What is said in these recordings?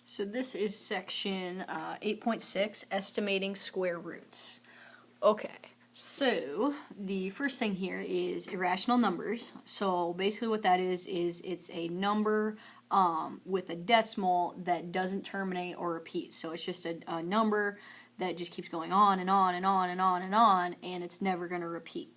So this is section 8.6, estimating square roots. Okay, so the first thing here is irrational numbers. So basically what that is it's a number with a decimal that doesn't terminate or repeat. So it's just a number that just keeps going on and on and on and on and on, and it's never going to repeat.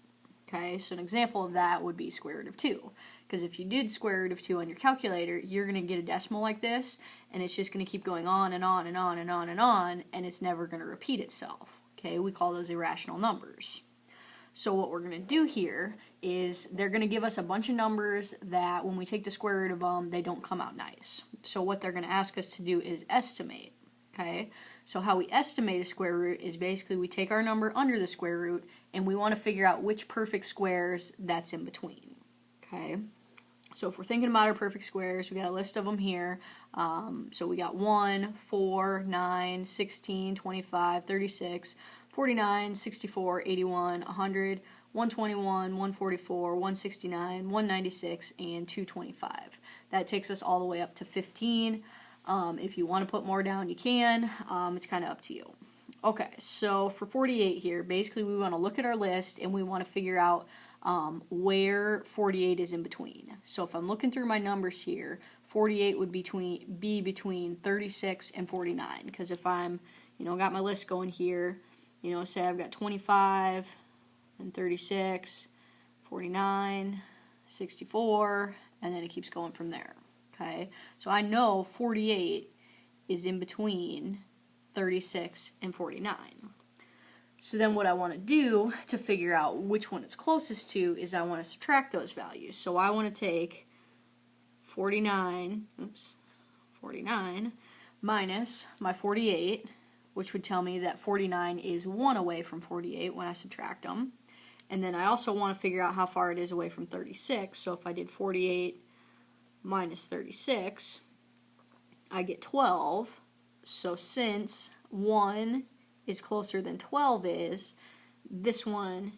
Okay, so an example of that would be square root of 2. Because if you did square root of 2 on your calculator, you're going to get a decimal like this, and it's just going to keep going on and on and on and on and on, and it's never going to repeat itself. Okay, we call those irrational numbers. So what we're going to do here is they're going to give us a bunch of numbers that when we take the square root of them, they don't come out nice. So what they're going to ask us to do is estimate. Okay, so how we estimate a square root is basically we take our number under the square root, and we want to figure out which perfect squares that's in between. Okay, so if we're thinking about our perfect squares, we got a list of them here. So we got 1, 4, 9, 16, 25, 36, 49, 64, 81, 100, 121, 144, 169, 196, and 225. That takes us all the way up to 15. If you want to put more down, you can. It's kind of up to you. Okay, so for 48 here, basically we want to look at our list and we want to figure out where 48 is in between. So if I'm looking through my numbers here, 48 would be between 36 and 49. Because if I'm, got my list going here, say I've got 25 and 36, 49, 64, and then it keeps going from there. Okay, so I know 48 is in between 36 and 49. So then what I want to do to figure out which one it's closest to is I want to subtract those values. So I want to take 49 minus my 48, which would tell me that 49 is 1 away from 48 when I subtract them. And then I also want to figure out how far it is away from 36. So if I did 48 minus 36, I get 12. So since 1 is closer than 12 is, this one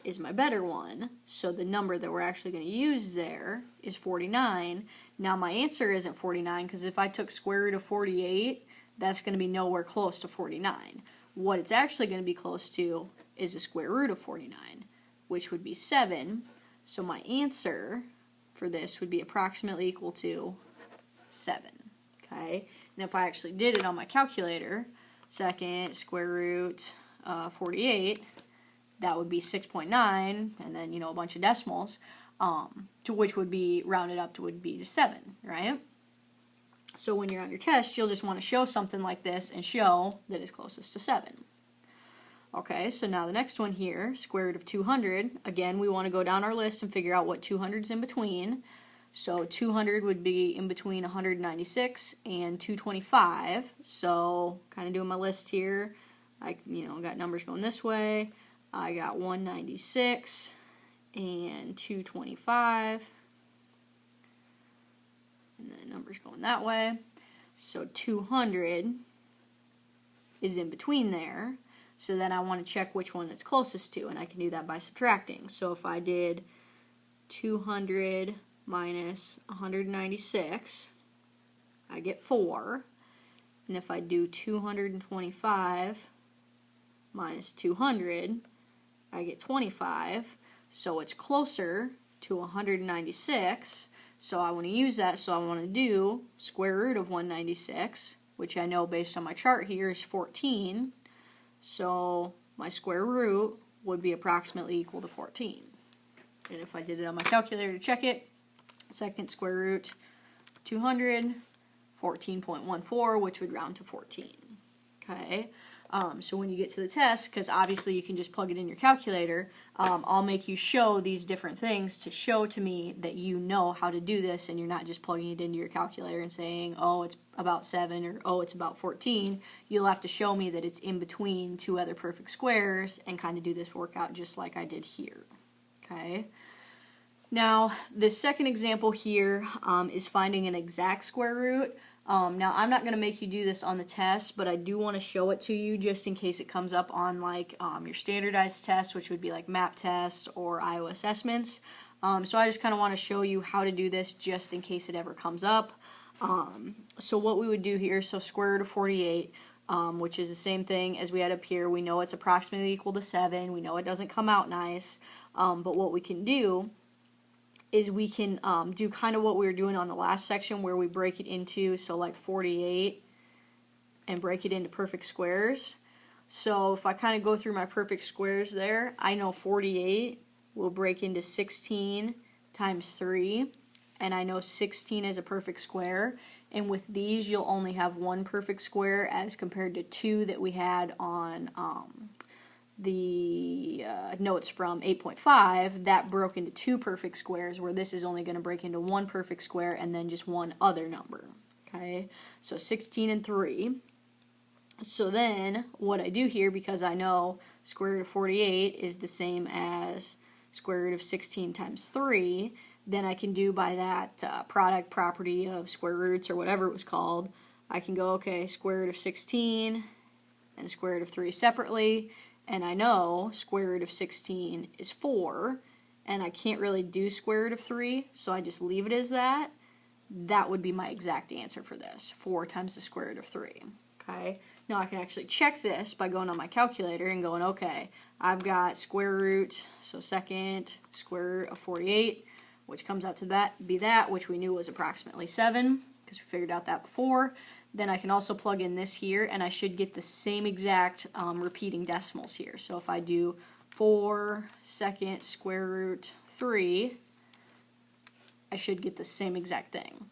is my better one. So the number that we're actually going to use there is 49. Now my answer isn't 49 because if I took square root of 48, that's going to be nowhere close to 49. What it's actually going to be close to is the square root of 49, which would be 7. So my answer for this would be approximately equal to 7. Okay? And if I actually did it on my calculator, second square root 48, that would be 6.9, and then, a bunch of decimals, to which would be rounded up to would be to 7, right? So when you're on your test, you'll just want to show something like this and show that it's closest to 7. Okay, so now the next one here, square root of 200. Again, we want to go down our list and figure out what 200 is in between. So 200 would be in between 196 and 225. So kind of doing my list here, I got numbers going this way. I got 196 and 225. And then the numbers going that way. So 200 is in between there. So then I want to check which one it's closest to, and I can do that by subtracting. So if I did 200 minus 196, I get 4. And if I do 225 minus 200, I get 25. So it's closer to 196. So I want to use that, so I want to do square root of 196, which I know based on my chart here is 14. So my square root would be approximately equal to 14. And if I did it on my calculator to check it, second square root 200, 14.14, which would round to 14. Okay, so when you get to the test, because obviously you can just plug it in your calculator, I'll make you show these different things to show to me that you know how to do this and you're not just plugging it into your calculator and saying, oh, it's about 7 or oh, it's about 14. You'll have to show me that it's in between two other perfect squares and kind of do this workout just like I did here. Okay. Now, the second example here is finding an exact square root. Now, I'm not going to make you do this on the test, but I do want to show it to you just in case it comes up on like your standardized test, which would be like map tests or Iowa assessments. So I just kind of want to show you how to do this just in case it ever comes up. So what we would do here, so square root of 48, which is the same thing as we had up here. We know it's approximately equal to 7. We know it doesn't come out nice. But what we can do is we can do kind of what we were doing on the last section where we break it into, so like 48, and break it into perfect squares. So if I kind of go through my perfect squares there, I know 48 will break into 16 times 3, and I know 16 is a perfect square. And with these, you'll only have one perfect square as compared to 2 that we had on the notes from 8.5. That broke into 2 perfect squares, where this is only going to break into 1 perfect square and then just one other number. Okay, so 16 and 3. So then what I do here, because I know square root of 48 is the same as square root of 16 times 3, then I can do by that product property of square roots or whatever it was called, I can go, okay, square root of 16 and square root of 3 separately, and I know square root of 16 is 4, and I can't really do square root of 3, so I just leave it as that. That would be my exact answer for this, 4 times the square root of 3. Okay, now I can actually check this by going on my calculator and going, okay, I've got square root, so second square root of 48, which comes out to be that, which we knew was approximately 7, because we figured out that before. Then I can also plug in this here, and I should get the same exact repeating decimals here. So if I do 4 second square root 3, I should get the same exact thing.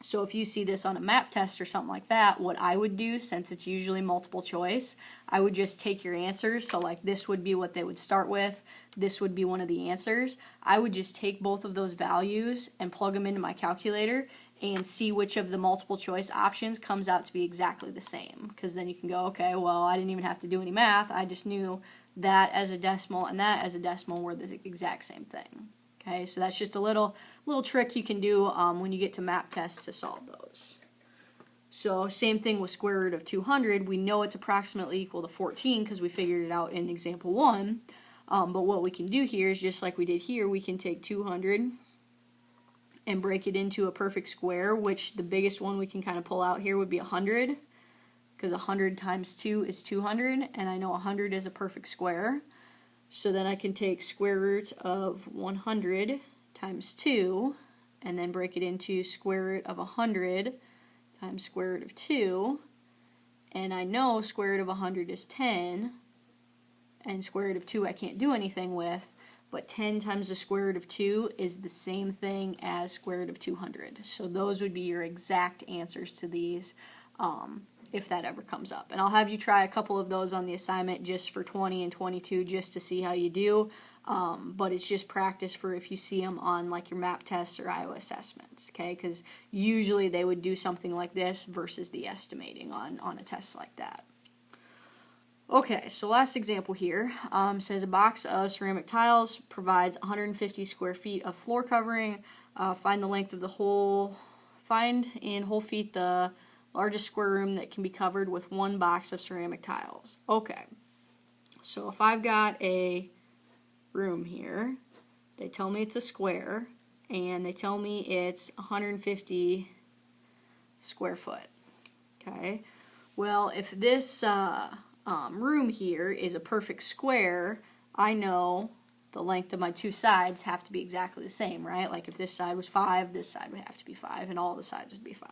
So if you see this on a map test or something like that, what I would do, since it's usually multiple choice, I would just take your answers. So like this would be what they would start with. This would be one of the answers. I would just take both of those values and plug them into my calculator and see which of the multiple choice options comes out to be exactly the same. Because then you can go, okay, well, I didn't even have to do any math. I just knew that as a decimal and that as a decimal were the exact same thing. Okay, so that's just a little trick you can do when you get to map tests to solve those. So same thing with square root of 200. We know it's approximately equal to 14 because we figured it out in example 1. But what we can do here is just like we did here, we can take 200 and break it into a perfect square, which the biggest one we can kind of pull out here would be 100, because 100 times 2 is 200, and I know 100 is a perfect square. So then I can take square root of 100 times 2 and then break it into square root of 100 times square root of 2. And I know square root of 100 is 10, and square root of 2 I can't do anything with, but 10 times the square root of 2 is the same thing as square root of 200. So those would be your exact answers to these if that ever comes up. And I'll have you try a couple of those on the assignment just for 20 and 22 just to see how you do. But it's just practice for if you see them on like your map tests or Iowa assessments, okay? Because usually they would do something like this versus the estimating on a test like that. Okay, so last example here says a box of ceramic tiles provides 150 square feet of floor covering. Find the length of the whole, find in whole feet the largest square room that can be covered with one box of ceramic tiles. Okay, so if I've got a room here, they tell me it's a square, and they tell me it's 150 square foot. Okay, well, if this room here is a perfect square, I know the length of my two sides have to be exactly the same, right? Like if this side was 5, this side would have to be 5, and all the sides would be 5.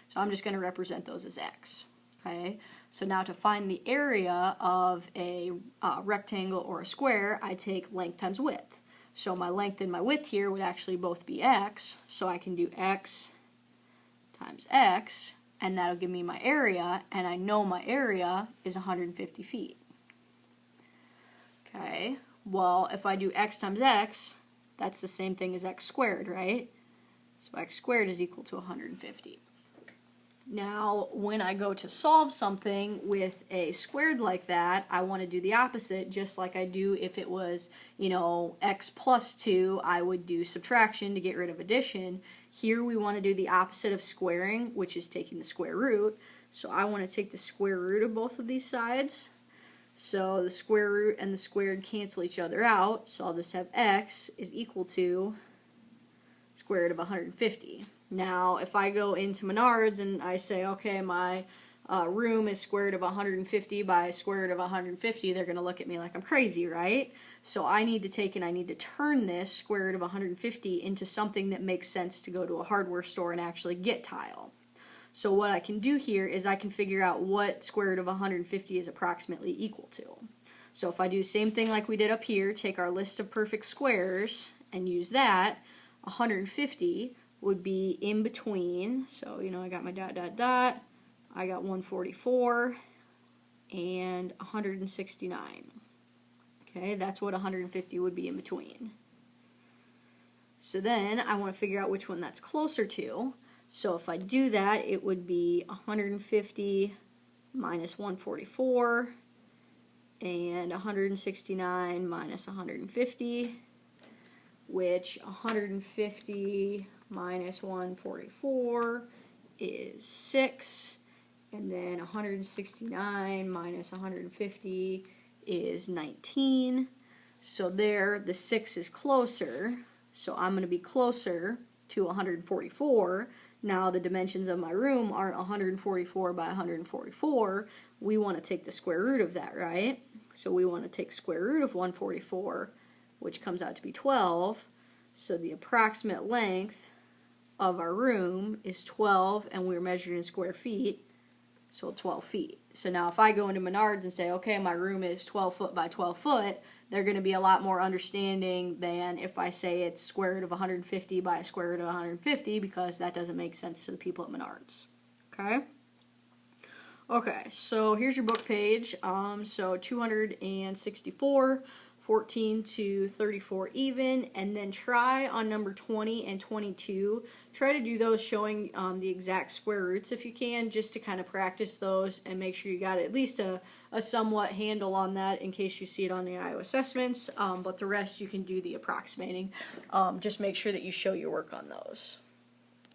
So I'm just going to represent those as x. Okay, so now to find the area of a rectangle or a square, I take length times width. So my length and my width here would actually both be x, so I can do x times x, and that'll give me my area, and I know my area is 150 feet. Okay, well, if I do x times x, that's the same thing as x squared, right? So x squared is equal to 150. Now, when I go to solve something with a squared like that, I want to do the opposite, just like I do if it was, you know, x plus 2, I would do subtraction to get rid of addition. Here we want to do the opposite of squaring, which is taking the square root. So I want to take the square root of both of these sides. So the square root and the squared cancel each other out, so I'll just have x is equal to square root of 150. Now, if I go into Menards and I say, okay, my room is square root of 150 by square root of 150, they're going to look at me like I'm crazy, right? So I need to take and I need to turn this square root of 150 into something that makes sense to go to a hardware store and actually get tile. So what I can do here is I can figure out what square root of 150 is approximately equal to. So if I do the same thing like we did up here, take our list of perfect squares and use that, 150 would be in between. So, you know, I got my dot, dot, dot. I got 144 and 169. Okay, that's what 150 would be in between. So then I want to figure out which one that's closer to. So if I do that, it would be 150 minus 144 and 169 minus 150, which 150 minus 144 is 6, and then 169 minus 150 is 19. So there, the 6 is closer, so I'm going to be closer to 144. Now the dimensions of my room aren't 144 by 144. We want to take the square root of that, right? So we want to take square root of 144, which comes out to be 12. So the approximate length of our room is 12, and we're measured in square feet, so 12 feet. So now if I go into Menards and say, okay, my room is 12 foot by 12 foot, they're going to be a lot more understanding than if I say it's square root of 150 by a square root of 150, because that doesn't make sense to the people at Menards. Okay? Okay, so here's your book page. So 264, 14 to 34 even, and then try on number 20 and 22. Try to do those showing the exact square roots if you can, just to kind of practice those and make sure you got at least a somewhat handle on that in case you see it on the IO assessments. But the rest you can do the approximating. Just make sure that you show your work on those.